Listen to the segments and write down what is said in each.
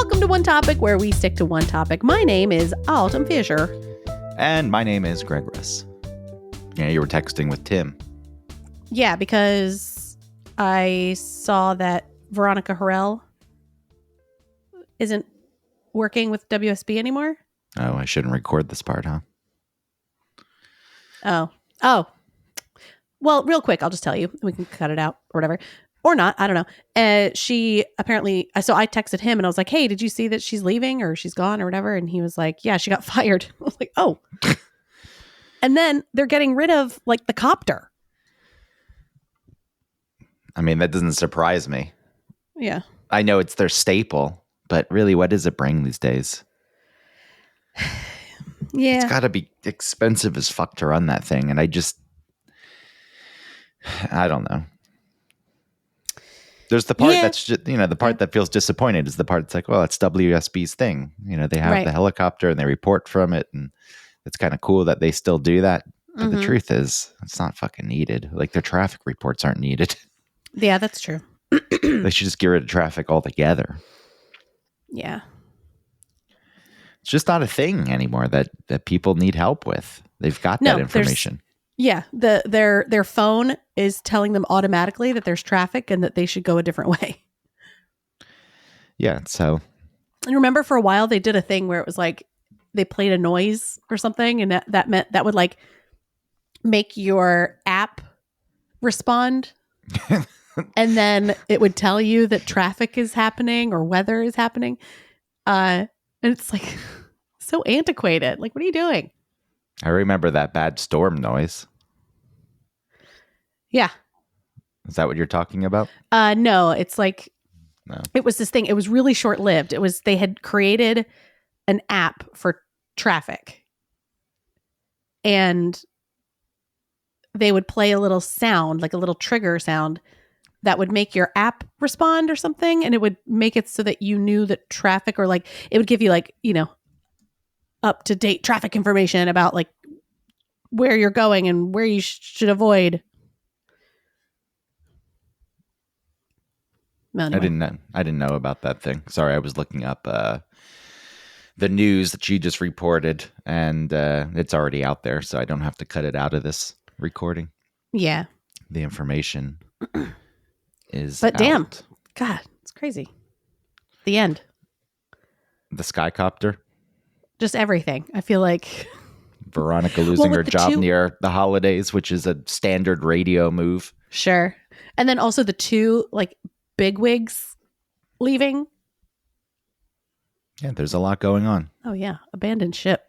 Welcome to One Topic, where we stick to one topic. My name is Autumn Fisher. And my name is Greg Russ. Yeah, you were texting with Tim. Yeah, because I saw that Veronica Harrell isn't working with WSB anymore. Oh, I shouldn't record this part, huh? Oh. Well, real quick, I'll just tell you. We can cut it out or whatever. Or not. I don't know. She apparently, so I texted him and I was like, hey, did you see that she's leaving or she's gone or whatever? And he was like, yeah, she got fired. I was like, oh. And then they're getting rid of like the copter. I mean, that doesn't surprise me. Yeah. I know it's their staple, but really, what does it bring these days? Yeah. It's got to be expensive as fuck to run that thing. And I don't know. There's the part that's just, the part that feels disappointed is the part that's like, well, it's WSB's thing. They have the helicopter and they report from it. And it's kind of cool that they still do that. But the truth is, it's not fucking needed. Like their traffic reports aren't needed. Yeah, that's true. They should just get rid of traffic altogether. Yeah. It's just not a thing anymore that people need help with. They've got that information. Yeah, their phone is telling them automatically that there's traffic and that they should go a different way. Yeah, so. And remember for a while they did a thing where it was like they played a noise or something and that meant that would like make your app respond. And then it would tell you that traffic is happening or weather is happening. And it's like so antiquated. Like, what are you doing? I remember that bad storm noise. Yeah. Is that what you're talking about? No, it's like, no. It was this thing. It was really short-lived. They had created an app for traffic. And they would play a little sound, like a little trigger sound that would make your app respond or something. And it would make it so that you knew that traffic or like, it would give you like, up-to-date traffic information about like where you're going and where you should avoid. Anyway. I didn't know about that thing. Sorry, I was looking up the news that you just reported, and it's already out there, so I don't have to cut it out of this recording. Yeah. The information is But out. Damn. God, it's crazy. The end. The Skycopter? Just everything. I feel like Veronica losing her job near the holidays, which is a standard radio move. Sure. And then also the two like bigwigs leaving. Yeah, there's a lot going on. Oh yeah, abandoned ship.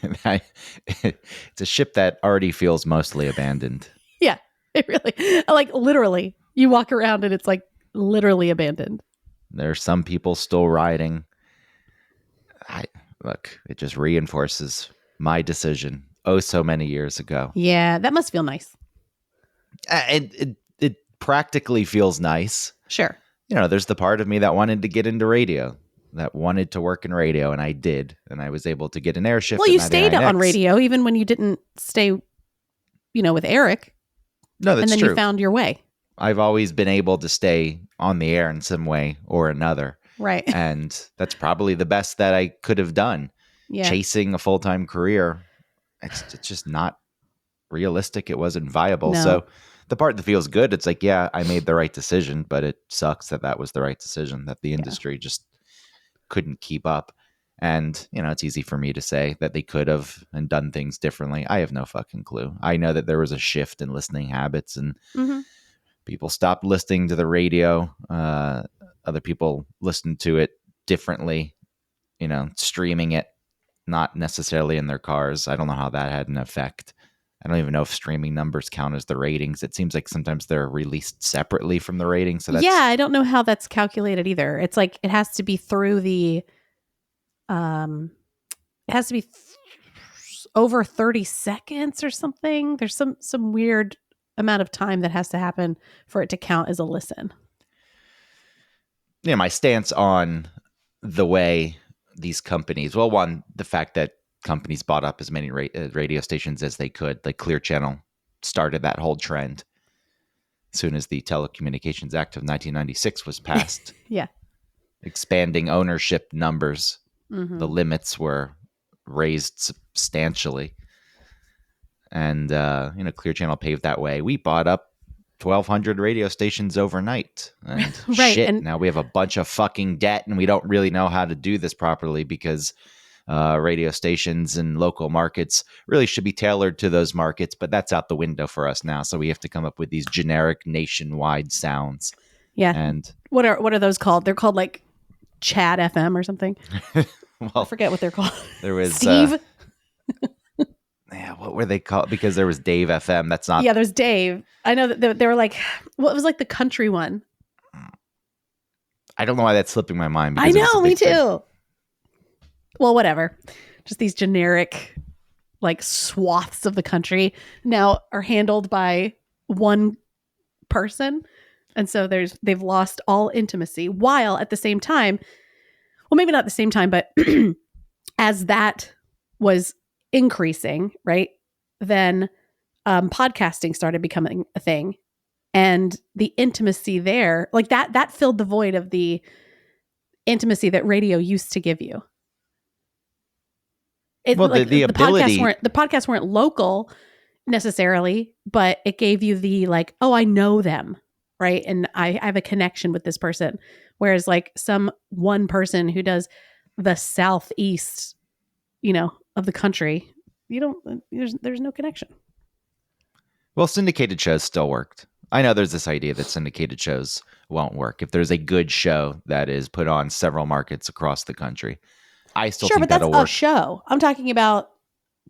It's a ship that already feels mostly abandoned. Yeah, it really, like literally, you walk around and it's like literally abandoned. There's some people still riding. Look, it just reinforces my decision so many years ago. Yeah, that must feel nice. It practically feels nice. Sure. There's the part of me that wanted to get into radio, that wanted to work in radio, and I did. And I was able to get an air shift. Well, you stayed on radio even when you didn't stay, with Eric. No, that's true. And then true. You found your way. I've always been able to stay on the air in some way or another. Right. And that's probably the best that I could have done. Yeah. Chasing a full-time career, it's just not realistic. It wasn't viable. No. So the part that feels good, it's like, yeah, I made the right decision, but it sucks that was the right decision, that the industry just couldn't keep up. And, it's easy for me to say that they could have and done things differently. I have no fucking clue. I know that there was a shift in listening habits and people stopped listening to the radio. Other people listened to it differently, streaming it, not necessarily in their cars. I don't know how that had an effect. I don't even know if streaming numbers count as the ratings. It seems like sometimes they're released separately from the ratings. So I don't know how that's calculated either. It's like it has to be through the, it has to be over 30 seconds or something. There's some weird amount of time that has to happen for it to count as a listen. My stance on the way these companies, well, one, the fact that companies bought up as many radio stations as they could, like Clear Channel started that whole trend as soon as the Telecommunications Act of 1996 was passed. Yeah. expanding ownership numbers. Mhm. The limits were raised substantially. And, Clear Channel paved that way. We bought up 1,200 radio stations overnight. And Right, shit, and- now we have a bunch of fucking debt and we don't really know how to do this properly because radio stations and local markets really should be tailored to those markets, but that's out the window for us now. So we have to come up with these generic nationwide sounds. Yeah. And what are those called? They're called like Chad FM or something. I well, forget what they're called. there was Steve. yeah, what were they called? Because there was Dave FM. That's not. Yeah, there's Dave. I know that they were like, what was like the country one? I don't know why that's slipping my mind. I because it was know, a me big thing. too. Well, whatever. Just these generic, like swaths of the country now are handled by one person, and so they've lost all intimacy. While at the same time, well, maybe not at the same time, but as that was increasing, right? Then podcasting started becoming a thing, and the intimacy there, like that filled the void of the intimacy that radio used to give you. Well, like, the ability- the podcasts weren't local necessarily, but it gave you the like, oh, I know them, right? And I have a connection with this person. Whereas like some one person who does the southeast, of the country, there's no connection. Well, syndicated shows still worked. I know there's this idea that syndicated shows won't work if there's a good show that is put on several markets across the country. I still Sure, think but that's that'll a work. show. I'm talking about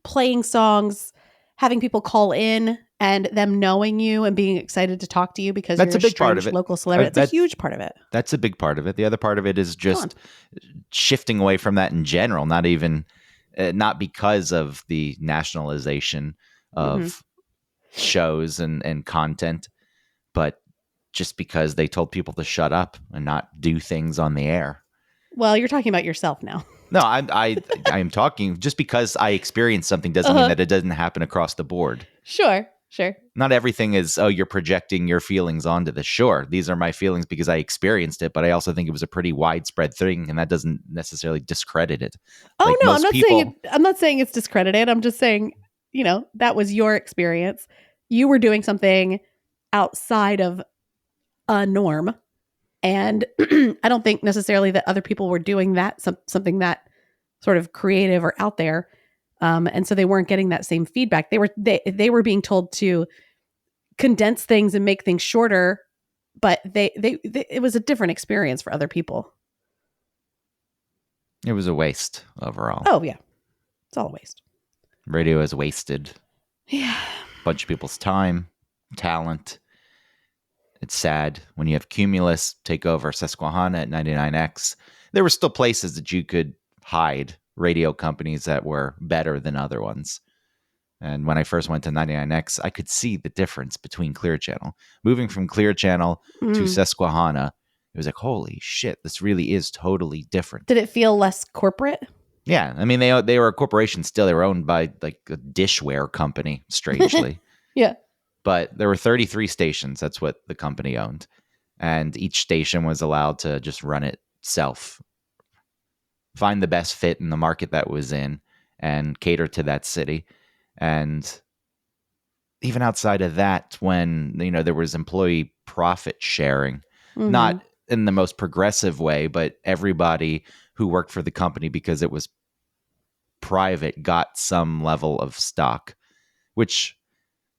playing songs, having people call in, and them knowing you and being excited to talk to you because That's you're a big part strange of it. local celebrity. It's a That's- huge part of it. That's a big part of it. The other part of it is Come just shifting away from that in general. Not even, not because of the nationalization of shows and content, but just because they told people to shut up and not do things on the air. Well, you're talking about yourself now. No, I'm talking just because I experienced something doesn't mean that it doesn't happen across the board. Sure. Not everything is, oh, you're projecting your feelings onto this. Sure, these are my feelings because I experienced it, but I also think it was a pretty widespread thing, and that doesn't necessarily discredit it. Oh Like no, most I'm not saying it's discredited. I'm just saying, that was your experience. You were doing something outside of a norm, and I don't think necessarily that other people were doing that something that sort of creative or out there. And so they weren't getting that same feedback. They were being told to condense things and make things shorter, but it was a different experience for other people. It was a waste overall. Oh yeah, it's all a waste. Radio has wasted Yeah. a bunch of people's time, talent. It's sad when you have Cumulus take over Susquehanna at 99X. There were still places that you could hide radio companies that were better than other ones. And when I first went to 99X, I could see the difference between Clear Channel. Moving from Clear Channel to Susquehanna, it was like, holy shit, this really is totally different. Did it feel less corporate? Yeah, I mean, they were a corporation still. They were owned by like a dishware company, strangely. Yeah. But there were 33 stations. That's what the company owned. And each station was allowed to just run itself, find the best fit in the market that was in, and cater to that city. And even outside of that, when there was employee profit sharing, Mhm. not in the most progressive way, but everybody who worked for the company, because it was private, got some level of stock, which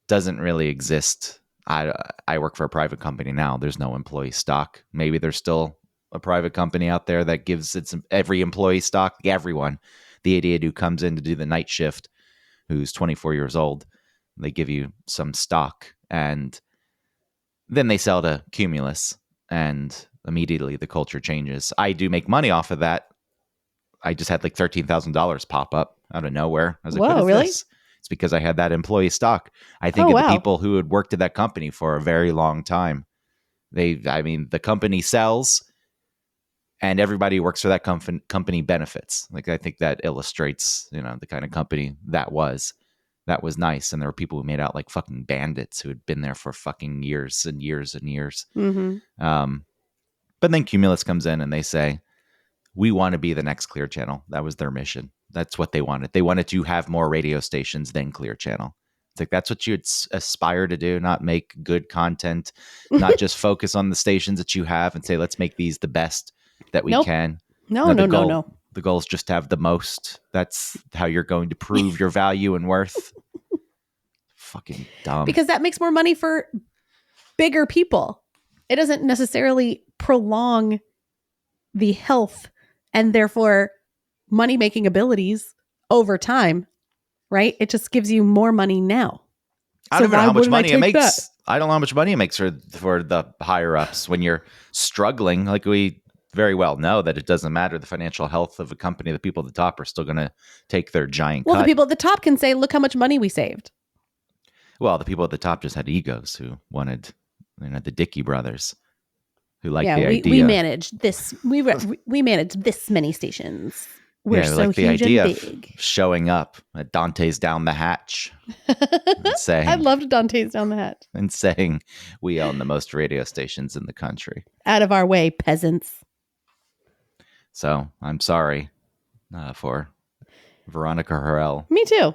doesn't really exist. I work for a private company now. There's no employee stock. Maybe there's still a private company out there that gives every employee stock. Everyone, the idiot who comes in to do the night shift, who's 24 years old, they give you some stock, and then they sell to Cumulus, and immediately the culture changes. I do make money off of that. I just had like $13,000 pop up out of nowhere. I was like, Whoa, what is really? this? It's because I had that employee stock. I think Oh, of wow. the people who had worked at that company for a very long time. The company sells, and everybody who works for that company benefits. Like, I think that illustrates, the kind of company that was. That was nice. And there were people who made out like fucking bandits who had been there for fucking years and years and years. Mhm. But then Cumulus comes in and they say, we want to be the next Clear Channel. That was their mission. That's what they wanted. They wanted to have more radio stations than Clear Channel. It's like, that's what you'd aspire to do, not make good content, not just focus on the stations that you have and say, let's make these the best that we can. No. The goal is just to have the most. That's how you're going to prove your value and worth. Fucking dumb. Because that makes more money for bigger people. It doesn't necessarily prolong the health and therefore money-making abilities over time, right? It just gives you more money now. I don't know how much money it makes. I don't know how much money it makes for the higher ups when you're struggling. Like, we very well know that it doesn't matter the financial health of a company. The people at the top are still going to take their giant cut. The people at the top can say, look how much money we saved. Well, the people at the top just had egos who wanted, the Dickey brothers who liked the idea. We managed this. We managed this many stations. We're so like the huge idea and big. Of showing up at Dante's Down the Hatch and saying, I loved Dante's Down the Hatch. And saying, we own the most radio stations in the country. Out of our way, peasants. So I'm sorry for Veronica Harrell. Me too.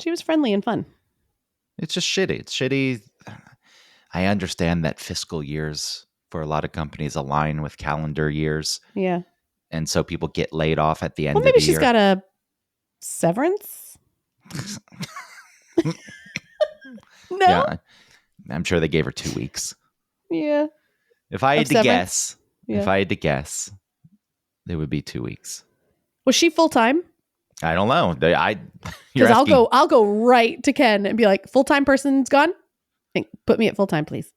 She was friendly and fun. It's just shitty. It's shitty. I understand that fiscal years for a lot of companies align with calendar years. Yeah. And so people get laid off at the end of the year. Well, maybe she's got a severance? No? Yeah, I'm sure they gave her 2 weeks. Yeah. If I had to guess, it would be 2 weeks. Was she full-time? I don't know. Because I'll go right to Ken and be like, full-time person's gone? Put me at full-time, please.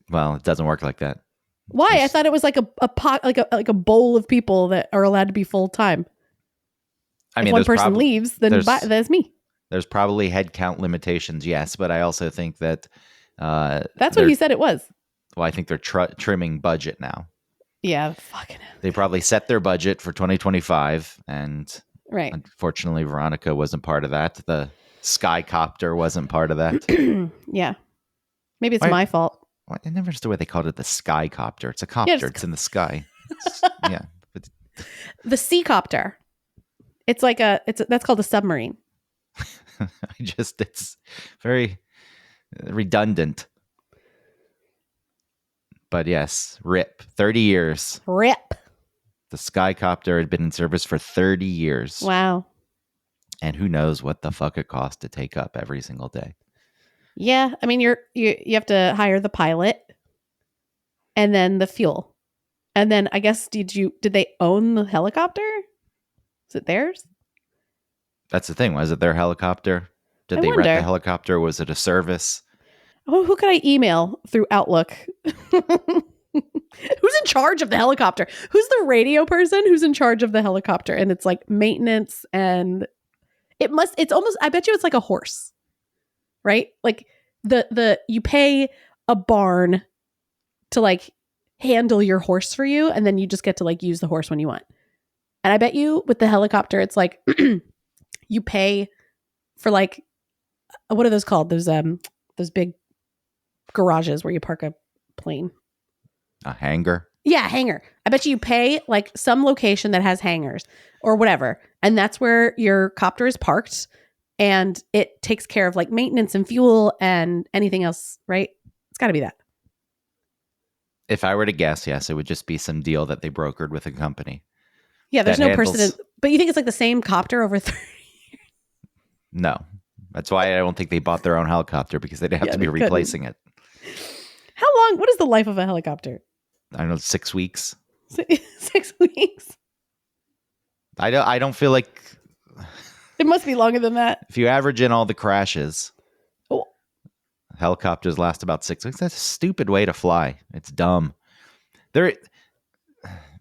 Well, it doesn't work like that. Why? I thought it was like a pot, like a bowl of people that are allowed to be full-time. I mean, if one person leaves, then that's me. There's probably headcount limitations, yes, but I also think that that's what he said it was. Well, I think they're trimming budget now. Yeah, fucking. They probably set their budget for 2025, and right. Unfortunately, Veronica wasn't part of that. The Skycopter wasn't part of that. Yeah, maybe it's my fault. I never understood why they called it the Skycopter. It's a copter. Yeah, it's in the sky. Yeah, but the Seacopter. It's like that's called a submarine. It's very redundant. But yes, RIP. 30 years. RIP. The Skycopter had been in service for 30 years. Wow. And who knows what the fuck it cost to take up every single day. Yeah, I mean, you have to hire the pilot, and then the fuel, and then I guess did they own the helicopter? Is it theirs? That's the thing. Was it their helicopter? Did they rent the helicopter? Was it a service? Oh, who could I email through Outlook? Who's in charge of the helicopter? Who's the radio person who's in charge of the helicopter? And it's like maintenance, and it's almost, I bet you it's like a horse. Right? Like you pay a barn to like handle your horse for you, and then you just get to like use the horse when you want. And I bet you with the helicopter, it's like you pay for like, what are those called? Those big garages where you park a plane. A hangar? Yeah, hangar. I bet you pay like some location that has hangars or whatever. And that's where your copter is parked. And it takes care of like maintenance and fuel and anything else, right? It's got to be that. If I were to guess, yes, it would just be some deal that they brokered with a company. Yeah, there's no precedent. But you think it's like the same copter over 30 years? No. That's why I don't think they bought their own helicopter, because they'd have to be replacing it. How long? What is the life of a helicopter? I don't know, 6 weeks. 6 weeks? I don't feel like... It must be longer than that. If you average in all the crashes, helicopters last about 6 weeks. That's a stupid way to fly. It's dumb. There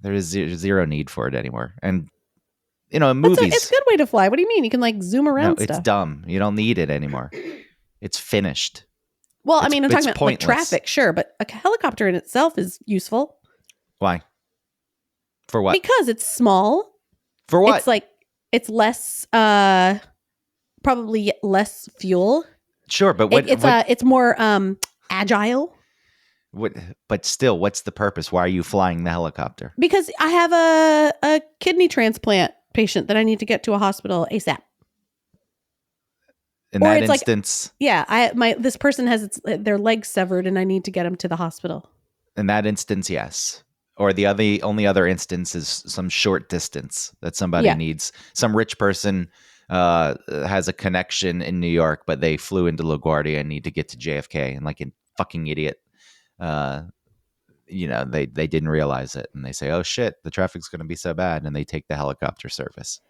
is zero need for it anymore. And, in movies... It's a good way to fly. What do you mean? You can like zoom around stuff. It's dumb. You don't need it anymore. It's finished. Well, I'm talking about like traffic, sure. But a helicopter in itself is useful. Why? For what? Because it's small. For what? It's like... It's less, probably less fuel. Sure, but it's more agile. What? But still, what's the purpose? Why are you flying the helicopter? Because I have a kidney transplant patient that I need to get to a hospital ASAP. In Or that it's like- instance, This person has their legs severed and I need to get them to the hospital. yes. Or the only other instance is some short distance that somebody Yeah. needs. Some rich person has a connection in New York, but they flew into LaGuardia and need to get to JFK, and like a fucking idiot, they didn't realize it, and they say, "Oh shit, the traffic's going to be so bad," and they take the helicopter service.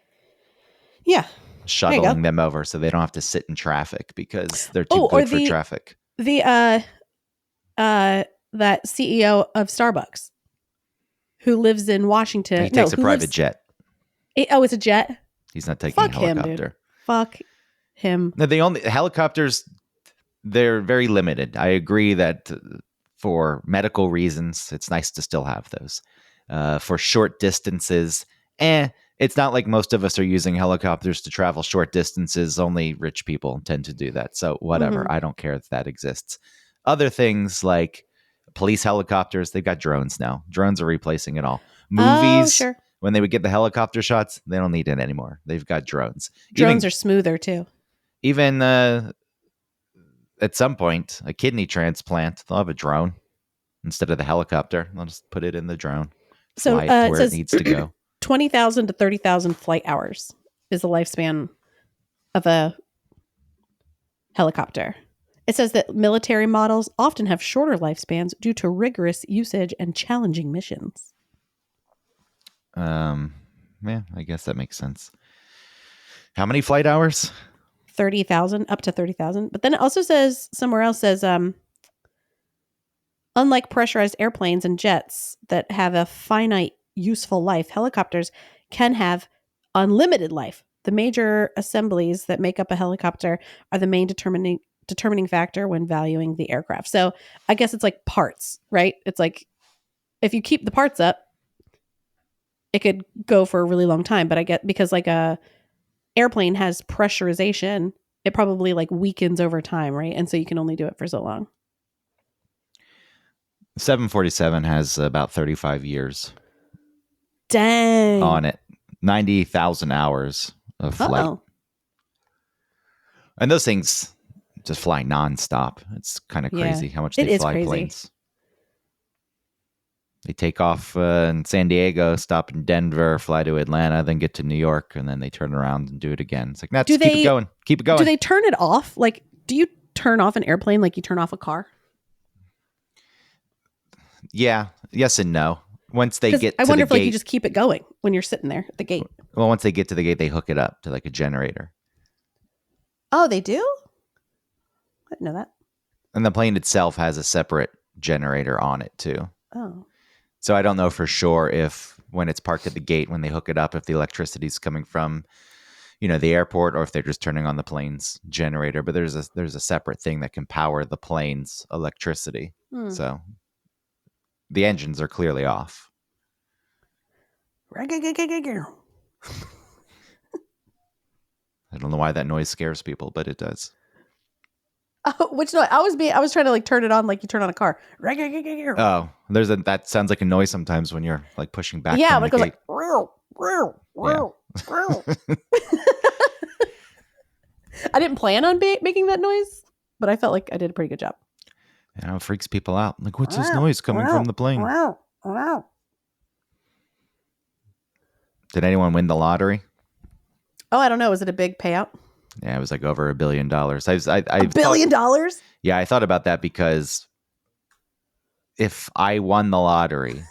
Yeah. Shuttling them over so they don't have to sit in traffic because they're too or good for traffic. That CEO of Starbucks who lives in Washington. He takes a private jet. It's a jet? He's not taking a helicopter. Him, dude. Fuck him. No, the only helicopters, they're very limited. I agree that for medical reasons, it's nice to still have those. For short distances, it's not like most of us are using helicopters to travel short distances. Only rich people tend to do that. So whatever. Mm-hmm. I don't care if that exists. Other things like police helicopters, they've got drones now. Drones are replacing it all. Movies, sure. When they would get the helicopter shots, they don't need it anymore. They've got drones. Drones are smoother too. Even at some point, a kidney transplant, they'll have a drone instead of the helicopter. They'll just put it in the drone. So fly it where it needs to go. 20,000 to 30,000 flight hours is the lifespan of a helicopter. It says that military models often have shorter lifespans due to rigorous usage and challenging missions. Yeah, I guess that makes sense. How many flight hours? 30,000, up to 30,000. But then it also says, somewhere else says, unlike pressurized airplanes and jets that have a finite useful life, helicopters can have unlimited life. The major assemblies that make up a helicopter are the main determining factor when valuing the aircraft. So I guess it's like parts, right? It's like if you keep the parts up, it could go for a really long time. But I get because like a airplane has pressurization, it probably like weakens over time, right? And so you can only do it for so long. 747 has about 35 years. Dang. On it. 90,000 hours of flight. Uh-oh. And those things just fly nonstop. It's kind of crazy how much they fly planes. They take off in San Diego, stop in Denver, fly to Atlanta, then get to New York, and then they turn around and do it again. It's like, no, keep it going. Keep it going. Do they turn it off? Like, do you turn off an airplane like you turn off a car? Yeah. Yes and no. Once they get to the gate. I wonder if like you just keep it going when you're sitting there at the gate. Well, once they get to the gate, they hook it up to like a generator. Oh, they do? I didn't know that. And the plane itself has a separate generator on it too. Oh. So I don't know for sure if when it's parked at the gate, when they hook it up, if the electricity is coming from, the airport, or if they're just turning on the plane's generator. But there's a separate thing that can power the plane's electricity. So the engines are clearly off. I don't know why that noise scares people, but it does. Which noise? I was trying to like turn it on like you turn on a car. Oh, that sounds like a noise sometimes when you're like pushing back. Yeah, from but the it goes gate. like. I didn't plan on making that noise, but I felt like I did a pretty good job. It freaks people out. Like, what's this noise coming from the plane? Did anyone win the lottery? Oh, I don't know. Was it a big payout? Yeah, it was like over $1 billion. $1 billion? Yeah, I thought about that because if I won the lottery,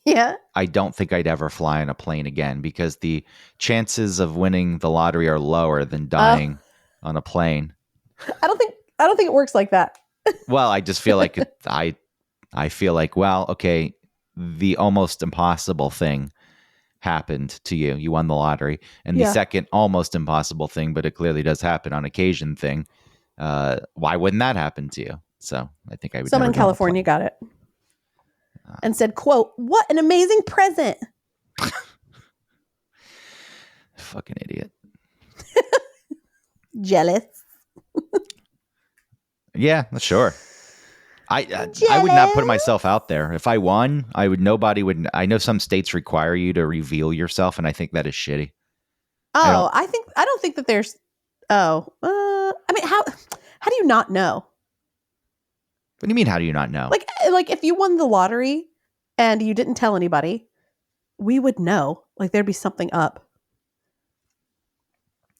yeah, I don't think I'd ever fly on a plane again because the chances of winning the lottery are lower than dying on a plane. I don't think it works like that. Well, I just feel like I feel like, well, okay, the almost impossible thing happened to you. You won the lottery. And the second almost impossible thing, but it clearly does happen on occasion thing. Why wouldn't that happen to you? So I think I would. Someone in California got it and said, quote, "What an amazing present." Fucking idiot. Jealous. Yeah, sure. I would not put myself out there. If I won, I would. Nobody would. I know some states require you to reveal yourself, and I think that is shitty. Oh, I don't think that there's. Oh, I mean, how do you not know? What do you mean? How do you not know? Like if you won the lottery and you didn't tell anybody, we would know. Like there'd be something up.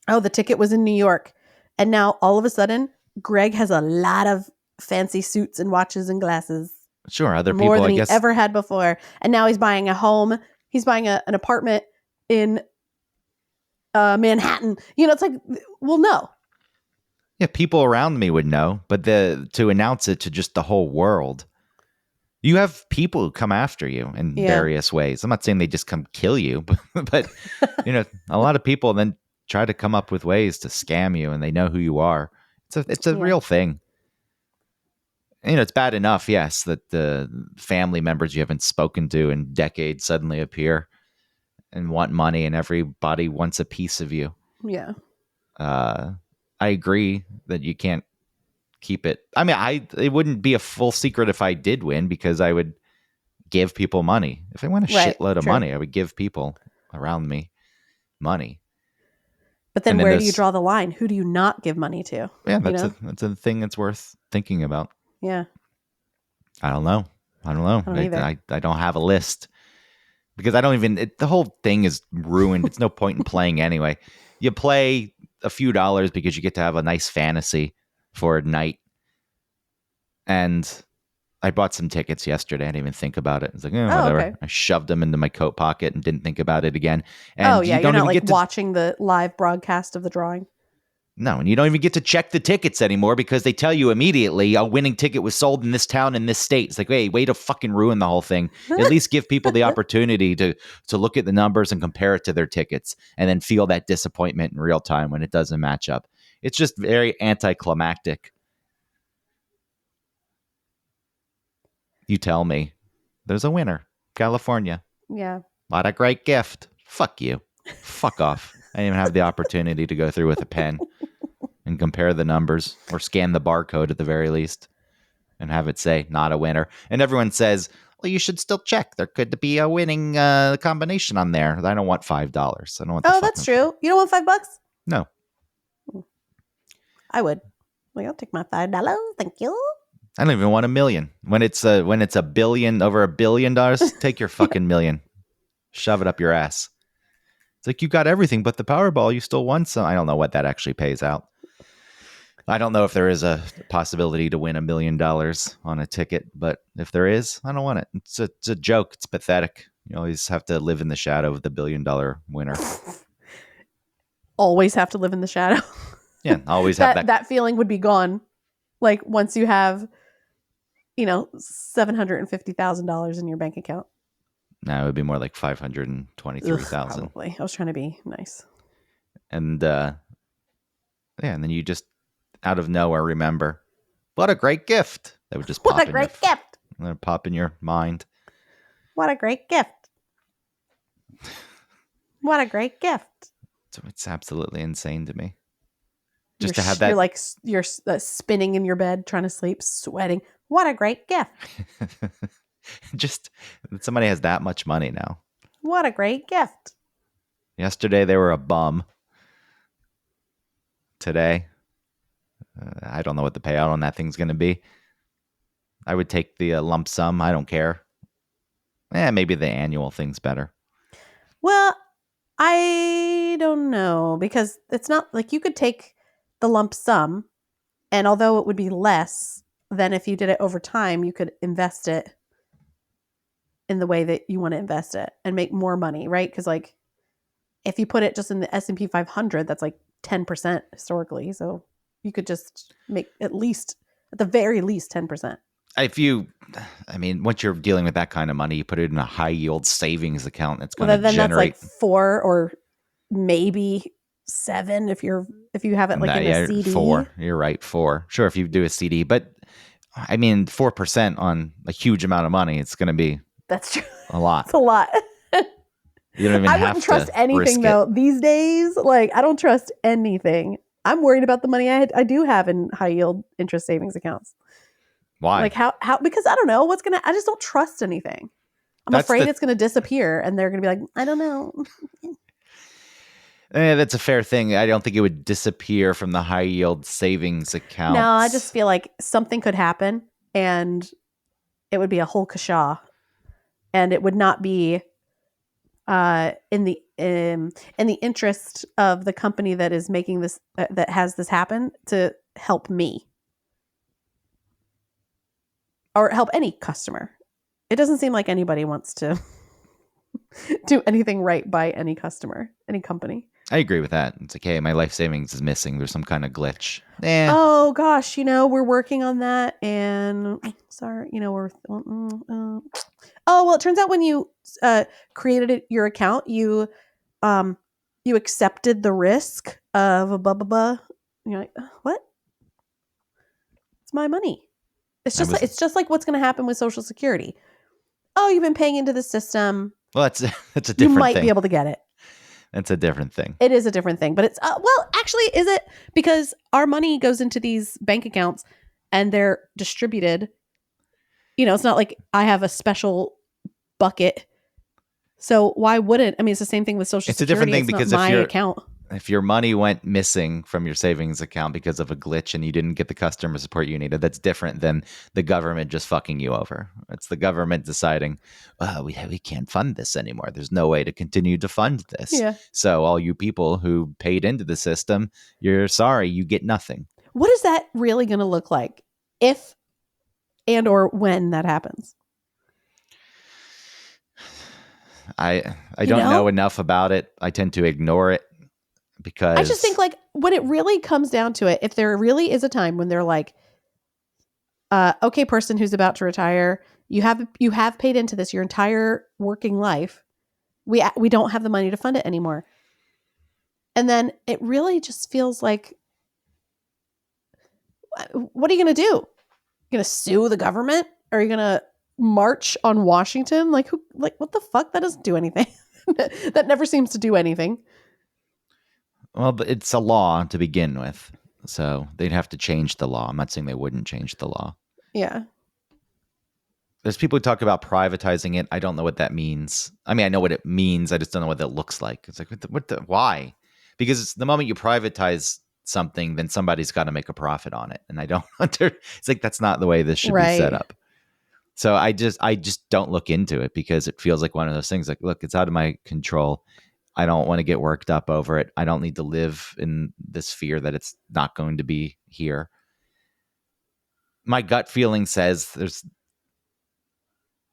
Oh, the ticket was in New York, and now all of a sudden, Greg has a lot of fancy suits and watches and glasses. Sure, other more people, than I guess, he ever had before, and now he's buying a home. He's buying an apartment in Manhattan. You know, it's like, well, no. Yeah, people around me would know, but to announce it to just the whole world, you have people who come after you in various ways. I'm not saying they just come kill you, but you know, a lot of people then try to come up with ways to scam you, and they know who you are. It's a real thing. You know, it's bad enough, yes, that the family members you haven't spoken to in decades suddenly appear and want money, and everybody wants a piece of you. Yeah. I agree that you can't keep it. I mean, it wouldn't be a full secret if I did win, because I would give people money. If I won a shitload of money, I would give people around me money. But then where do you draw the line? Who do you not give money to? Yeah, that's a thing that's worth thinking about. Yeah. I don't know. I don't I don't have a list, because I don't even. The whole thing is ruined. It's no point in playing anyway. You play a few dollars because you get to have a nice fantasy for a night. And I bought some tickets yesterday. I didn't even think about it. It's like, whatever. Okay. I shoved them into my coat pocket and didn't think about it again. And you're not like watching the live broadcast of the drawing. No, and you don't even get to check the tickets anymore, because they tell you immediately a winning ticket was sold in this town in this state. It's like, hey, way to fucking ruin the whole thing. At least give people the opportunity to look at the numbers and compare it to their tickets, and then feel that disappointment in real time when it doesn't match up. It's just very anticlimactic. You tell me. There's a winner. California. Yeah. What a great gift. Fuck you. Fuck off. I didn't even have the opportunity to go through with a pen and compare the numbers, or scan the barcode at the very least and have it say not a winner. And everyone says, well, you should still check. There could be a winning combination on there. I don't want $5. I don't want. That's true. You don't want $5? No. I would. Like, I'll take my $5. Thank you. I don't even want $1 million. When it's a billion, over $1 billion, take your fucking million, shove it up your ass. It's like, you got everything but the Powerball. You still won some. I don't know what that actually pays out. I don't know if there is a possibility to win $1 million on a ticket, but if there is, I don't want it. It's a joke. It's pathetic. You always have to live in the shadow of the $1 billion winner. Always have to live in the shadow. Yeah, always have that feeling would be gone. Like once you have, $750,000 in your bank account. No, it would be more like 523,000. Probably. I was trying to be nice. And and then you just out of nowhere remember, what a great gift. That would just pop What a great gift. Pop in your mind. What a great gift. What a great gift. So it's absolutely insane to me. Just to have that. You're spinning in your bed, trying to sleep, sweating. What a great gift. Just somebody has that much money now. What a great gift. Yesterday they were a bum. Today, I don't know what the payout on that thing's going to be. I would take the lump sum. I don't care. Maybe the annual thing's better. Well, I don't know, because it's not like you could take the lump sum, and although it would be less than if you did it over time, you could invest it in the way that you want to invest it and make more money, right? Because like if you put it just in the S&P 500, that's like 10% historically. So you could just make at the very least 10%. Once you're dealing with that kind of money, you put it in a high yield savings account. It's going to generate. That's like 4 or maybe 7 if you have it like in a CD. 4. You're right. 4. Sure, if you do a CD, but 4% on a huge amount of money, it's going to be. That's true. A lot. It's a lot. You don't even I wouldn't trust anything though these days. Like I don't trust anything. I'm worried about the money I do have in high yield interest savings accounts. Why? Like how because I don't know what's gonna. I just don't trust anything. I'm That's afraid the- it's gonna disappear, and they're gonna be like, I don't know. That's a fair thing. I don't think it would disappear from the high yield savings account. No, I just feel like something could happen, and it would be a whole kasha, and it would not be in the interest of the company that is making this that has this happen to help me or help any customer. It doesn't seem like anybody wants to do anything right by any customer, any company. I agree with that. It's like, hey, my life savings is missing. There's some kind of glitch. Oh gosh, we're working on that, and sorry, we're. Oh well, it turns out when you created your account, you accepted the risk of a blah blah blah. And you're like, what? It's my money. It's just like what's going to happen with Social Security. Oh, you've been paying into the system. Well, that's a different You might thing. be able to get it. That's a different thing. It is a different thing, but it's well, actually, is it? Because our money goes into these bank accounts and they're distributed. It's not like I have a special bucket. So why wouldn't? I mean, it's the same thing with Social Security. It's a different thing it's because not my account. If your money went missing from your savings account because of a glitch and you didn't get the customer support you needed, that's different than the government just fucking you over. It's the government deciding, well, we can't fund this anymore. There's no way to continue to fund this. Yeah. So all you people who paid into the system, you're sorry, you get nothing. What is that really going to look like if and or when that happens? I don't know enough about it. I tend to ignore it because I just think like when it really comes down to it, if there really is a time when they're like, okay, person who's about to retire, you have paid into this your entire working life. We don't have the money to fund it anymore. And then it really just feels like, what are you going to do? You're going to sue the government? Or are you going to march on Washington? Like what the fuck? That doesn't do anything. That never seems to do anything. Well, but it's a law to begin with. So they'd have to change the law. I'm not saying they wouldn't change the law. Yeah. There's people who talk about privatizing it. I don't know what that means. I mean, I know what it means. I just don't know what that looks like. It's like, why? Because it's the moment you privatize something, then somebody's got to make a profit on it. And I don't, it's like, that's not the way this should be set up. So I just don't look into it because it feels like one of those things like, look, it's out of my control. I don't want to get worked up over it. I don't need to live in this fear that it's not going to be here. My gut feeling says there's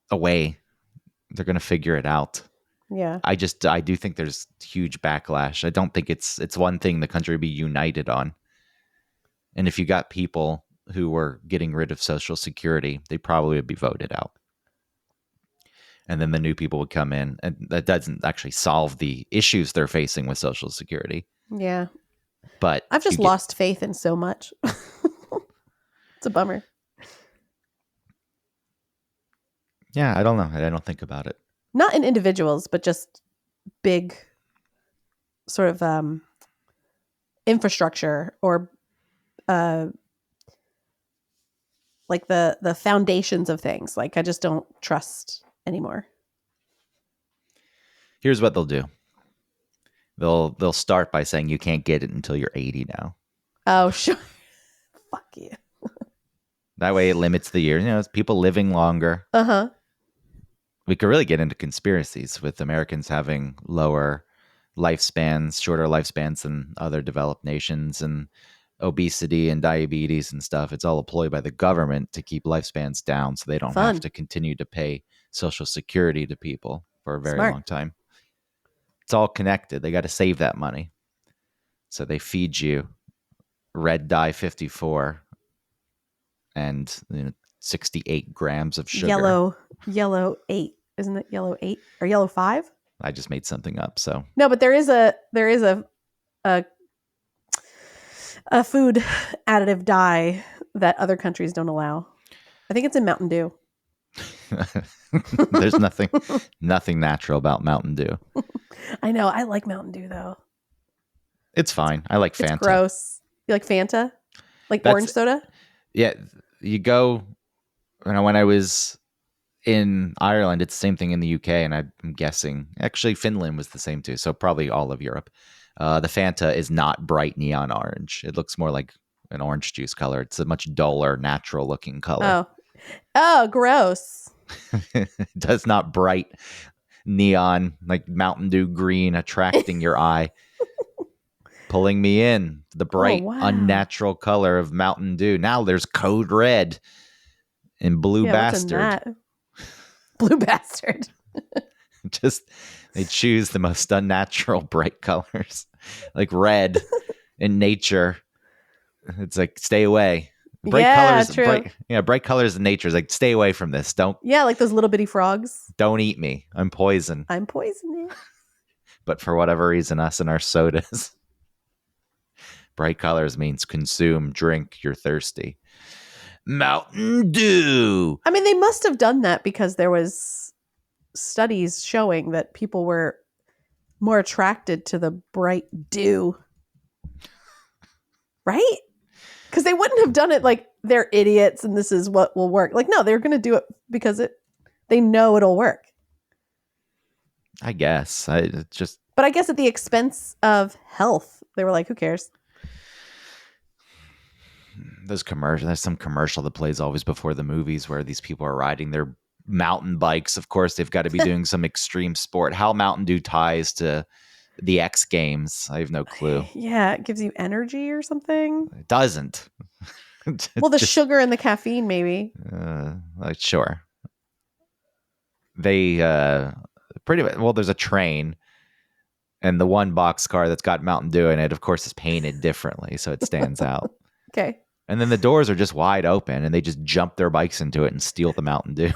a way they're going to figure it out. Yeah. I do think there's huge backlash. I don't think it's one thing the country would be united on. And if you got people who were getting rid of Social Security, they probably would be voted out. And then the new people would come in, and that doesn't actually solve the issues they're facing with Social Security. Yeah. But I've just lost faith in so much. It's a bummer. Yeah, I don't know. I don't think about it. Not in individuals, but just big sort of infrastructure or like the foundations of things. Like I just don't trust anymore. Here's what they'll do. They'll start by saying you can't get it until you're 80 now. Oh, sure. Fuck you. That way it limits the years. It's people living longer. Uh-huh. We could really get into conspiracies with Americans having lower lifespans, shorter lifespans than other developed nations, and obesity and diabetes and stuff. It's all employed by the government to keep lifespans down so they don't have to continue to pay Social Security to people for a very long time. It's all connected. They got to save that money. So they feed you red dye 54 and 68 grams of sugar. Yellow 8. Isn't it yellow 8 or yellow 5? I just made something up. So no, but there is a food additive dye that other countries don't allow. I think it's in Mountain Dew. There's nothing natural about Mountain Dew. I know. I like Mountain Dew though. It's fine. I like Fanta. It's gross. You like Fanta? Like orange soda? Yeah. You go when I was in Ireland, it's the same thing in the UK, and I'm guessing actually Finland was the same too. So probably all of Europe. The Fanta is not bright neon orange. It looks more like an orange juice color. It's a much duller, natural looking color. Oh, gross. It does not bright neon like Mountain Dew green attracting your eye. Pulling me in, the bright, unnatural color of Mountain Dew. Now there's Code Red and Blue Bastard. Blue Bastard. Just, they choose the most unnatural bright colors. Like red in nature. It's like, stay away. Bright colors. True. Bright colors in nature is like, stay away from this. Don't. Yeah, like those little bitty frogs. Don't eat me. I'm poison. I'm poisoning. But for whatever reason, us and our sodas. Bright colors means consume, drink, you're thirsty. Mountain Dew. I mean, they must have done that because there was studies showing that people were more attracted to the bright dew. Right? Because they wouldn't have done it like they're idiots and this is what will work. Like, no, they're going to do it because they know it'll work. I guess. But I guess at the expense of health, they were like, who cares? There's some commercial that plays always before the movies where these people are riding their mountain bikes. Of course, they've got to be doing some extreme sport. How Mountain Dew ties to the X Games, I have no clue. Yeah, it gives you energy or something. It doesn't. Well, the sugar and the caffeine, maybe. Sure. They there's a train, and the one boxcar that's got Mountain Dew in it, of course, is painted differently, so it stands out. Okay. And then the doors are just wide open, and they just jump their bikes into it and steal the Mountain Dew.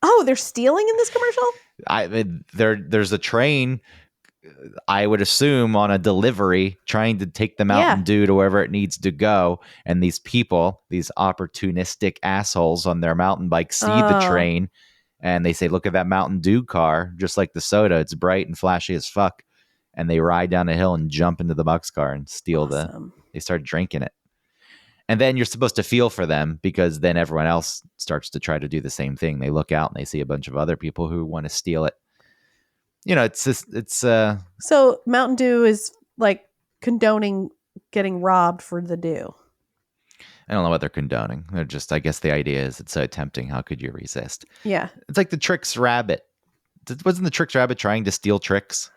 Oh, they're stealing in this commercial? There's a train, I would assume, on a delivery trying to take the Mountain Dew to wherever it needs to go. And these people, these opportunistic assholes on their mountain bikes, see the train, and they say, look at that Mountain Dew car, just like the soda. It's bright and flashy as fuck. And they ride down a hill and jump into the boxcar and steal they start drinking it. And then you're supposed to feel for them because then everyone else starts to try to do the same thing. They look out and they see a bunch of other people who want to steal it. You know, So Mountain Dew is like condoning getting robbed for the dew. I don't know what they're condoning. They're just, I guess the idea is it's so tempting. How could you resist? Yeah. It's like the Trix Rabbit. Wasn't the Trix Rabbit trying to steal tricks?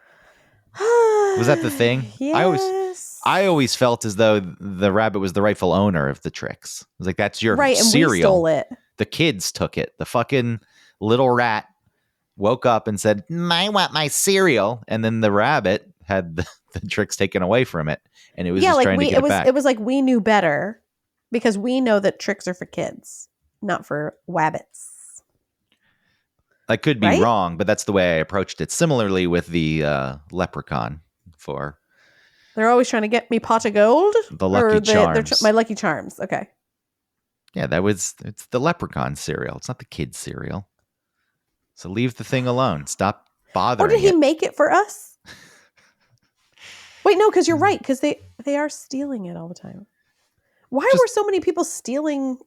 Was that the thing? Yes. I always felt as though the rabbit was the rightful owner of the Trix. It was like, that's your right, cereal. And we stole it. The kids took it. The fucking little rat woke up and said, I want my cereal. And then the rabbit had the Trix taken away from it. And it was just trying to get it back. It was like we knew better because we know that tricks are for kids, not for wabbits. I could be wrong, but that's the way I approached it. Similarly with the leprechaun They're always trying to get me pot of gold? The Lucky Charms. My Lucky Charms. Okay. Yeah, it's the leprechaun cereal. It's not the kid cereal. So leave the thing alone. Stop bothering Or did he make it for us? Wait, no, because you're right. Because they are stealing it all the time. Why were so many people stealing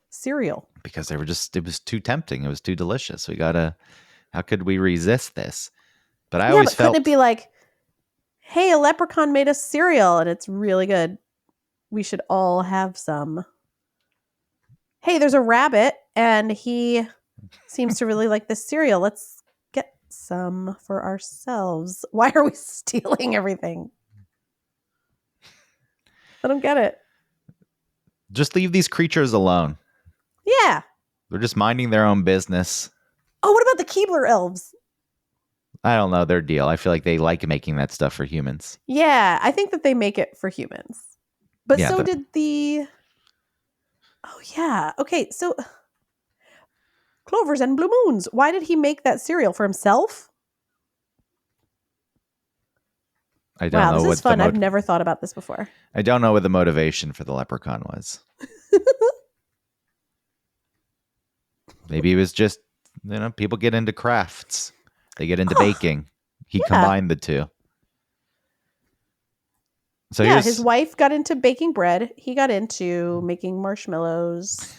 cereal? Because it was too tempting. It was too delicious. How could we resist this? But I always felt. Couldn't it be like, hey, a leprechaun made us cereal and it's really good. We should all have some. Hey, there's a rabbit and he seems to really like this cereal. Let's get some for ourselves. Why are we stealing everything? I don't get it. Just leave these creatures alone. Yeah. They're just minding their own business. Oh, what about the Keebler elves? I don't know their deal. I feel like they like making that stuff for humans. Yeah, I think that they make it for humans. But so did the... Oh, yeah. Okay, so... Clovers and Blue Moons. Why did he make that cereal? For himself? I don't know. This is fun. I've never thought about this before. I don't know what the motivation for the leprechaun was. Maybe it was just, people get into crafts. They get into baking. He combined the two. So his wife got into baking bread. He got into making marshmallows.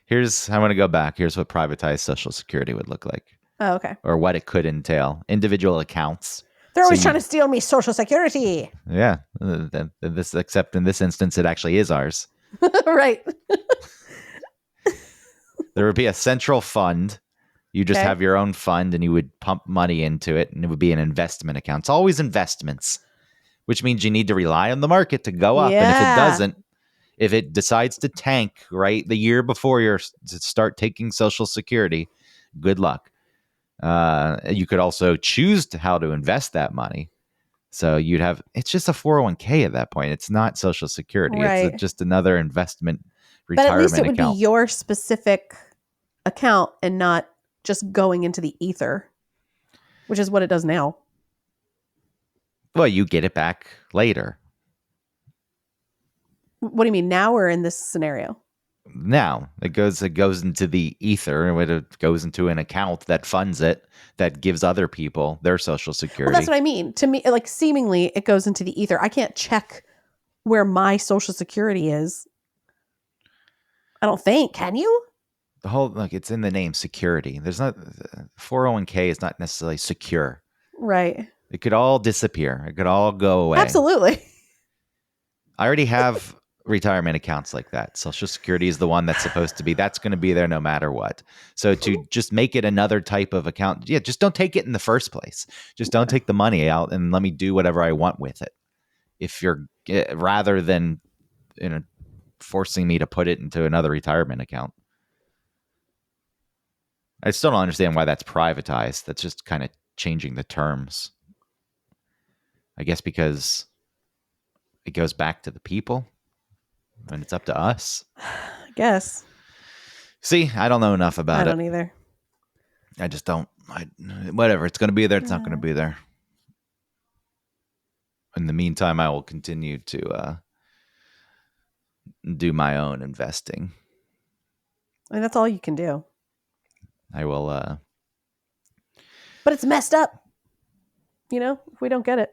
I'm going to go back. Here's what privatized Social Security would look like, Oh, okay. or what it could entail. Individual accounts. They're always trying to steal me Social Security. Yeah. Except in this instance, it actually is ours. Right. There would be a central fund. You just Okay. have your own fund and you would pump money into it, and it would be an investment account. It's always investments, which means you need to rely on the market to go up. And if it Yeah. doesn't, if it decides to tank right the year before you start taking Social Security, good luck. You could also choose how to invest that money. So it's just a 401k at that point. It's not Social Security. Right. It's just another investment But at retirement least it would account. be your specific account and not just going into the ether, which is what it does now. Well, you get it back later. What do you mean, now or in this scenario? Now it goes into the ether, and it goes into an account that funds it, that gives other people their Social Security. Well, that's what I mean. To me, like, seemingly it goes into the ether. I can't check where my Social Security is. I don't think. Can you? The whole, like, it's in the name, security. There's not 401k is not necessarily secure. Right. It could all disappear. It could all go away. Absolutely. I already have retirement accounts like that. Social Security is the one that's supposed to be, that's going to be there no matter what. So to just make it another type of account, just don't take it in the first place. Just don't take the money out and let me do whatever I want with it. If you're, rather than, forcing me to put it into another retirement account. I still don't understand why that's privatized. That's just kind of changing the terms. I guess because it goes back to the people and it's up to us. I guess. See, I don't know enough about I it. don't either. I just don't. Whatever. It's going to be there. It's not going to be there. In the meantime, I will continue to do my own investing. I mean, that's all you can do. I will. But it's messed up. If we don't get it.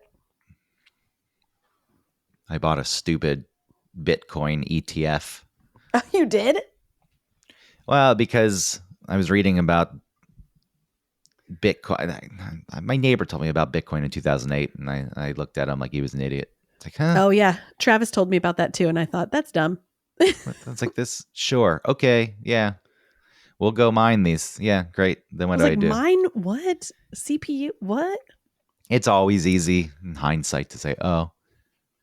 I bought a stupid Bitcoin ETF. Oh, you did? Well, because I was reading about Bitcoin. My neighbor told me about Bitcoin in 2008, and I looked at him like he was an idiot. It's like, huh? Oh, yeah. Travis told me about that too, and I thought, that's dumb. It's like this. Sure. Okay. Yeah. We'll go mine these. Yeah. Great. Then what do I do? Mine? What? CPU? What? It's always easy in hindsight to say, oh,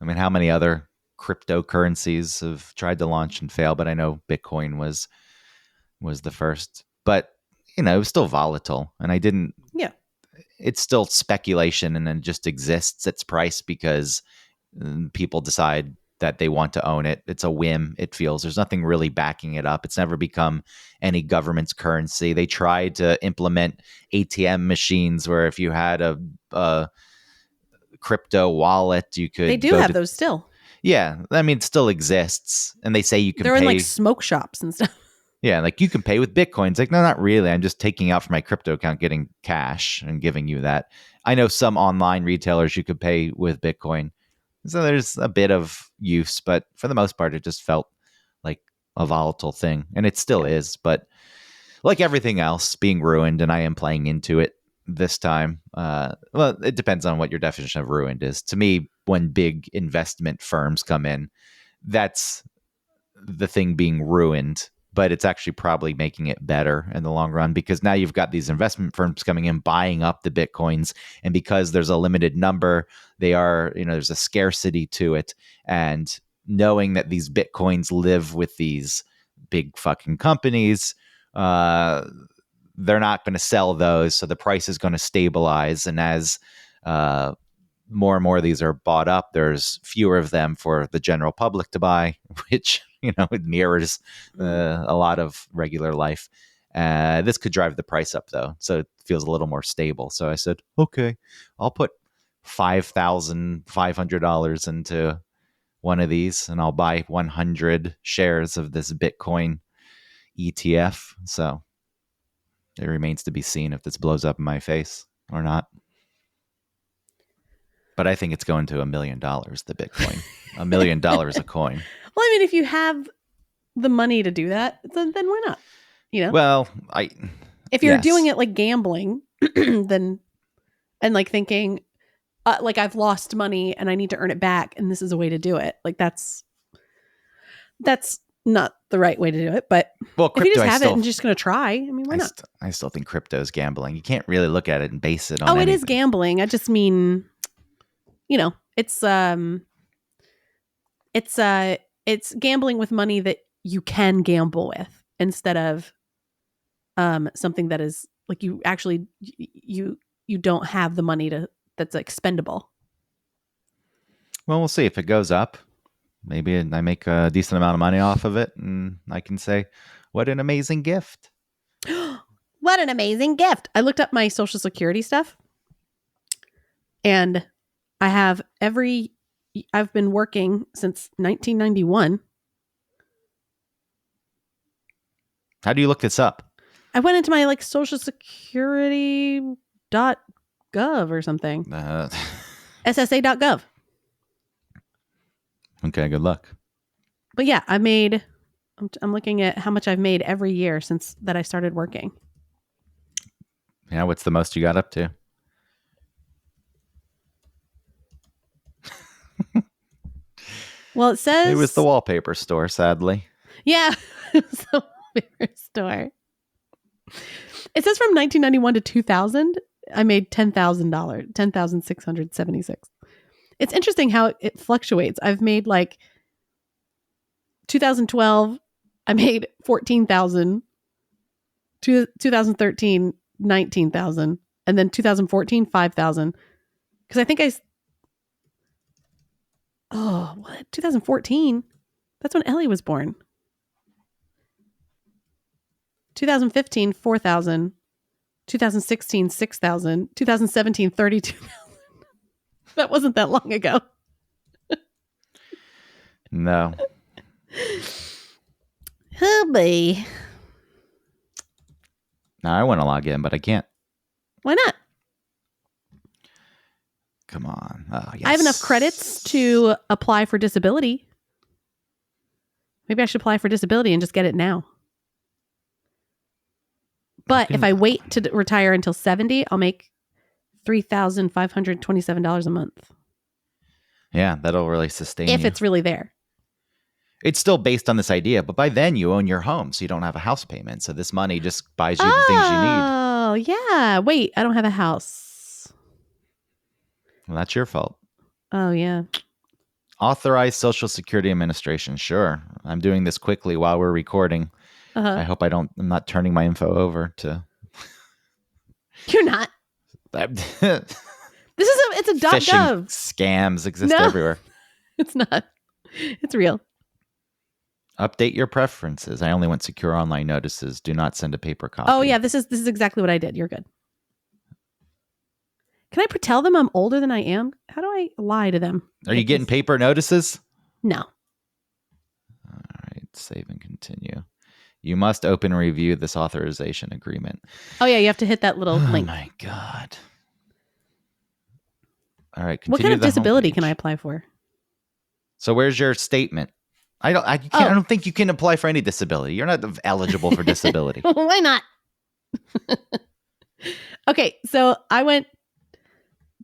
I mean, how many other cryptocurrencies have tried to launch and fail? But I know Bitcoin was the first. But, it was still volatile. And I didn't. Yeah. It's still speculation, and then just exists its price because people decide that they want to own it. It's a whim, it feels. There's nothing really backing it up. It's never become any government's currency. They tried to implement ATM machines where if you had a crypto wallet, you could. They do have those still. Yeah. I mean, it still exists. And they say you can They're pay. in like smoke shops and stuff. Yeah, like you can pay with Bitcoin. It's like, no, not really. I'm just taking out from my crypto account, getting cash and giving you that. I know some online retailers you could pay with Bitcoin. So there's a bit of use, but for the most part, it just felt like a volatile thing. And it still is, but like everything else, being ruined, and I am playing into it this time. Well, it depends on what your definition of ruined is. To me, when big investment firms come in, that's the thing being ruined. But it's actually probably making it better in the long run, because now you've got these investment firms coming in, buying up the Bitcoins. And because there's a limited number, there's a scarcity to it. And knowing that these Bitcoins live with these big fucking companies, they're not going to sell those. So the price is going to stabilize. And as more and more of these are bought up, there's fewer of them for the general public to buy, which, it mirrors a lot of regular life. This could drive the price up, though. So it feels a little more stable. So I said, okay, I'll put $5,500 into one of these, and I'll buy 100 shares of this Bitcoin ETF. So it remains to be seen if this blows up in my face or not. But I think it's going to $1 million, the Bitcoin. $1 million a coin. Well, I mean, if you have the money to do that, then why not? You know, Well, if you're yes. doing it like gambling, then and like thinking, like I've lost money and I need to earn it back, and this is a way to do it. Like that's not the right way to do it. But well, if you crypto, just have it and just going to try, I mean, why not? I still think crypto is gambling. You can't really look at it and base it on. Oh, it anything. is gambling. I just mean, you know, it's gambling with money that you can gamble with instead of something that is like you actually you don't have the money that's expendable. Well, we'll see if it goes up. Maybe I make a decent amount of money off of it, and I can say, "What an amazing gift!" What an amazing gift! I looked up my Social Security stuff, and I've been working since 1991. How do you look this up? I went into my like Social Security.gov or something. SSA.gov. Okay, good luck. But yeah, I'm looking at how much I've made every year since that I started working. Yeah, what's the most you got up to? Well, it says It was the wallpaper store, sadly. Yeah, it was the wallpaper store. It says from 1991 to 2000, I made $10,000, $10,676. It's interesting how it fluctuates. I've made like 2012, I made 14,000. 2013, 19,000, and then 2014, 5,000. Because I think what? 2014? That's when Ellie was born. 2015, 4,000. 2016, 6,000. 2017, 32,000. That wasn't that long ago. No. Oh, boy. Now I want to log in, but I can't. Why not? Come on. Oh, yes. I have enough credits to apply for disability. Maybe I should apply for disability and just get it now. But if I wait to retire until 70, I'll make $3,527 a month. Yeah, that'll really sustain if you. it's really there. It's still based on this idea, but by then you own your home, so you don't have a house payment. So this money just buys you the things you need. Oh, yeah. Wait, I don't have a house. Well, that's your fault. Oh, yeah. Authorized Social Security Administration. Sure. I'm doing this quickly while we're recording. I hope I'm not turning my info over to. You're not. It's a phishing .gov. Scams exist everywhere. It's not. It's real. Update your preferences. I only want secure online notices. Do not send a paper copy. Oh yeah, this is exactly what I did. You're good. Can I tell them I'm older than I am? How do I lie to them? Are you getting paper notices? No. All right, save and continue. You must open and review this authorization agreement. Oh yeah, you have to hit that little link. Oh my God. All right. What kind of disability can I apply for? So where's your statement? I don't think you can apply for any disability. You're not eligible for disability. Why not? Okay, so I went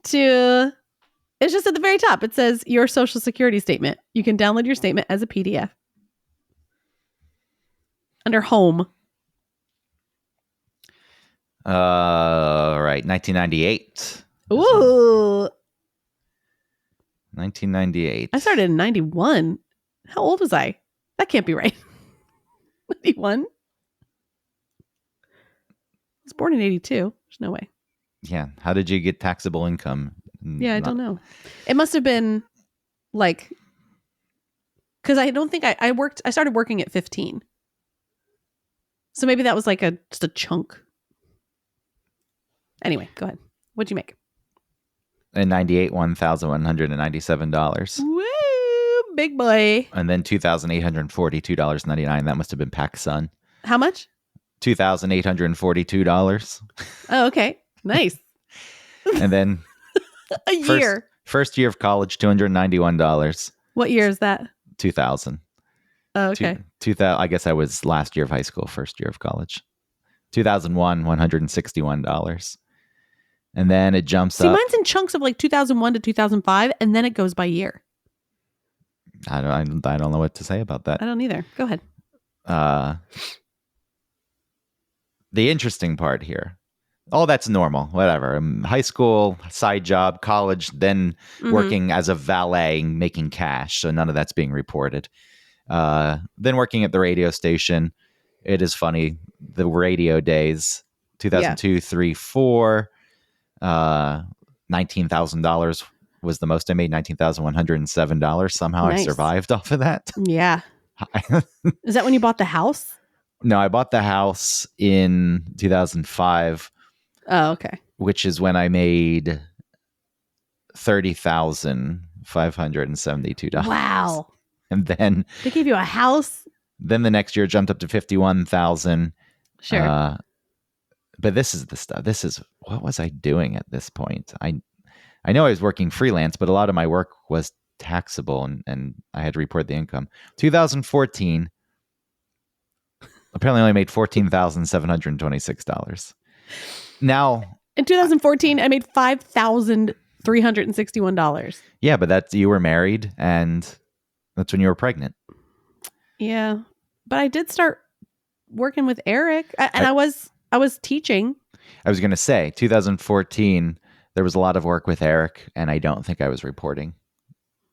to, it's just at the very top. It says your Social Security statement. You can download your statement as a PDF. Under home. All right, 1998. Ooh. 1998. I started in 91. How old was I? That can't be right. 91? I was born in 82. There's no way. Yeah. How did you get taxable income? Yeah, I don't know. It must have been like, because I don't think I started working at 15. So maybe that was like just a chunk. Anyway, go ahead. What'd you make? In 98, $1,197. Woo, big boy. And then $2,842.99. That must have been PacSun. How much? $2,842. Oh, okay. Nice. And then a year. First year of college, $291. What year is that? 2000. Oh, okay. 2000, I guess I was last year of high school, first year of college. 2001, $161. And then it jumps See, up. mine's in chunks of like 2001 to 2005, and then it goes by year. I don't know what to say about that. I don't either. Go ahead. The interesting part here, all that's normal, whatever. High school, side job, college, then working as a valet, making cash. So none of that's being reported. Then working at the radio station. It is funny. The radio days, 2002, 3, 4, $19,000 was the most I made, $19,107. Somehow Nice. I survived off of that. Yeah. Is that when you bought the house? No, I bought the house in 2005, Oh, okay. which is when I made $30,572. Wow. And then They gave you a house? the next year it jumped up to 51,000. Sure. But this is the stuff. This is what was I doing at this point? I know I was working freelance, but a lot of my work was taxable and I had to report the income. 2014, apparently only made $14,726. Now, in 2014, I made $5,361. yeah, but that's you were married and that's when you were pregnant. Yeah. But I did start working with Eric and I was teaching. I was going to say 2014, there was a lot of work with Eric and I don't think I was reporting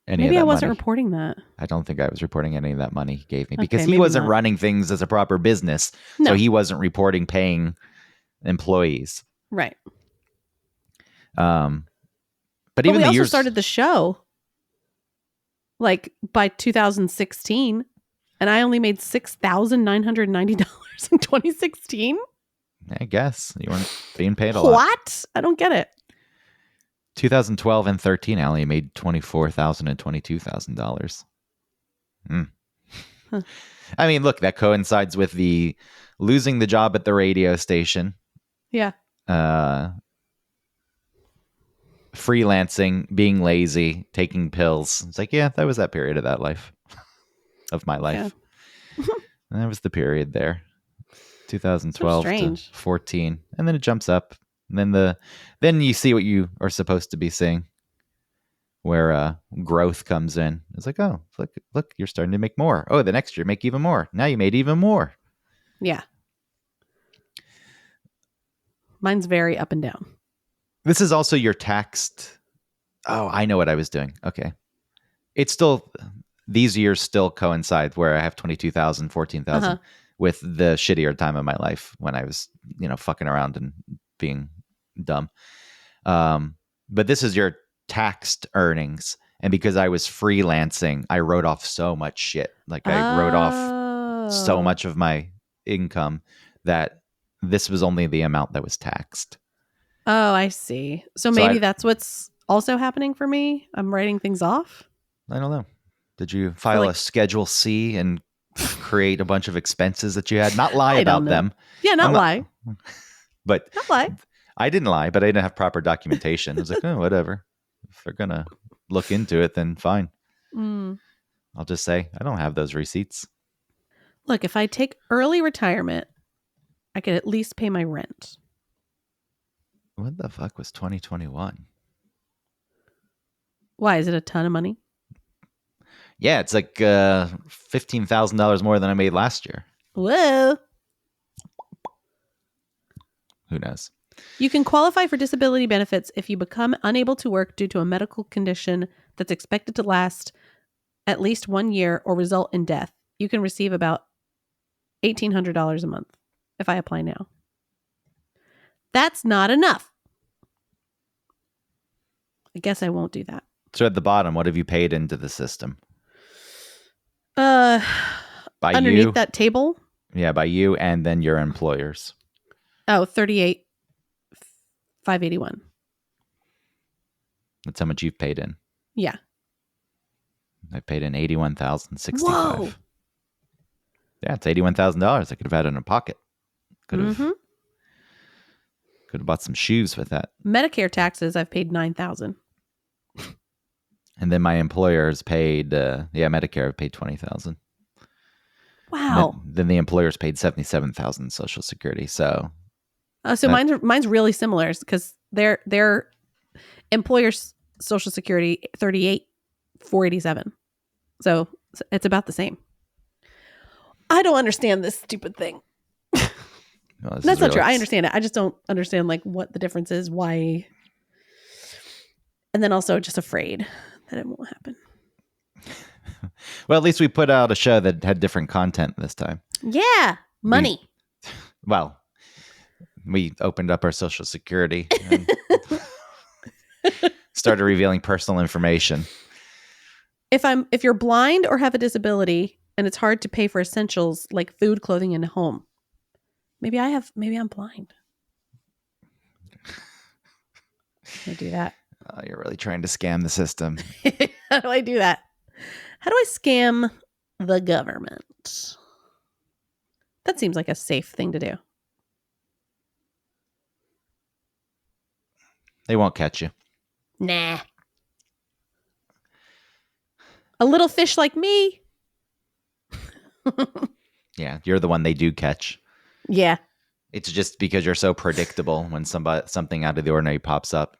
any of that Maybe I wasn't money. reporting that. I don't think I was reporting any of that money he gave me because Okay, he maybe wasn't not. running things as a proper business. No. So he wasn't reporting paying employees. Right. But But even we the also years started the show like by 2016 and I only made $6,990 in 2016. I guess you weren't being paid a lot. What? I don't get it. 2012 and 13, I only made $24,000 and $22,000. Huh. I mean, look, that coincides with the losing the job at the radio station, Yeah. freelancing, being lazy, taking pills. It's like, yeah, that was that period of that life, of my life. And that was the period there, 2012 to strange. 14, and then it jumps up. And then you see what you are supposed to be seeing, where growth comes in. It's like, oh, look, you're starting to make more. Oh, the next year make even more. Now you made even more. Yeah. Mine's very up and down. This is also your taxed. Oh, I know what I was doing. Okay, it's still these years still coincide where I have 22,000, 14,000 with the shittier time of my life when I was fucking around and being dumb. But this is your taxed earnings, and because I was freelancing, I wrote off so much shit. Like I wrote off so much of my income that this was only the amount that was taxed. Oh, I see. So So maybe I- that's what's also happening for me. I'm writing things off. I don't know. Did you file a like- Schedule C and create a bunch of expenses that you had? Not lie I about don't know. them, Yeah, not I'm not- lie. but Not lie. I didn't lie, but I didn't have proper documentation. I was like, oh, whatever. If they're gonna look into it, then fine. Mm. I'll just say I don't have those receipts. Look, if I take early retirement, I could at least pay my rent. What the fuck was 2021? Why? Is it a ton of money? Yeah, it's like $15,000 more than I made last year. Whoa. Who knows? You can qualify for disability benefits if you become unable to work due to a medical condition that's expected to last at least 1 year or result in death. You can receive about $1,800 a month if I apply now. That's not enough. I guess I won't do that. So at the bottom, what have you paid into the system? By underneath you? that table. Yeah, by you and then your employers. Oh, 38,581. That's how much you've paid in. Yeah. I paid in $81,065. Whoa. Yeah, it's $81,000 I could have had in a pocket. Could have Mhm. bought some shoes with that. Medicare taxes, I've paid $9,000. And then my employers paid, Medicare paid $20,000. Wow. Then the employers paid $77,000 Social Security. So mine's really similar because their employer's Social Security $38,487. So it's about the same. I don't understand this stupid thing. Well, That's not true. I understand it. I just don't understand like what the difference is, why. And then also just afraid that it won't happen. Well, at least we put out a show that had different content this time. Yeah. Money. We opened up our Social Security and started revealing personal information. If you're blind or have a disability and it's hard to pay for essentials like food, clothing, and a home. Maybe I'm blind. I do that. Oh, you're really trying to scam the system. How do I do that? How do I scam the government? That seems like a safe thing to do. They won't catch you. Nah. A little fish like me. Yeah, you're the one they do catch. Yeah. It's just because you're so predictable when something out of the ordinary pops up.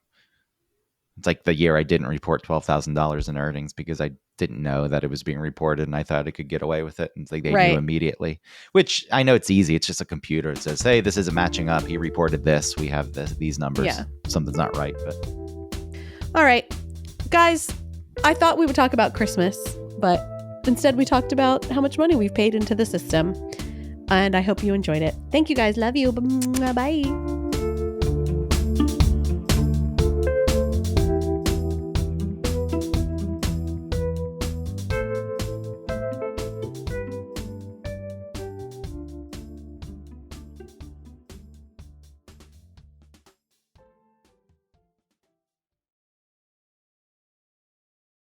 It's like the year I didn't report $12,000 in earnings because I didn't know that it was being reported and I thought I could get away with it. And it's like they knew immediately, which I know it's easy. It's just a computer. It says, hey, this isn't matching up. He reported this. We have these numbers. Yeah. Something's not right. But all right, guys, I thought we would talk about Christmas, but instead we talked about how much money we've paid into the system. And I hope you enjoyed it. Thank you guys. Love you. Bye.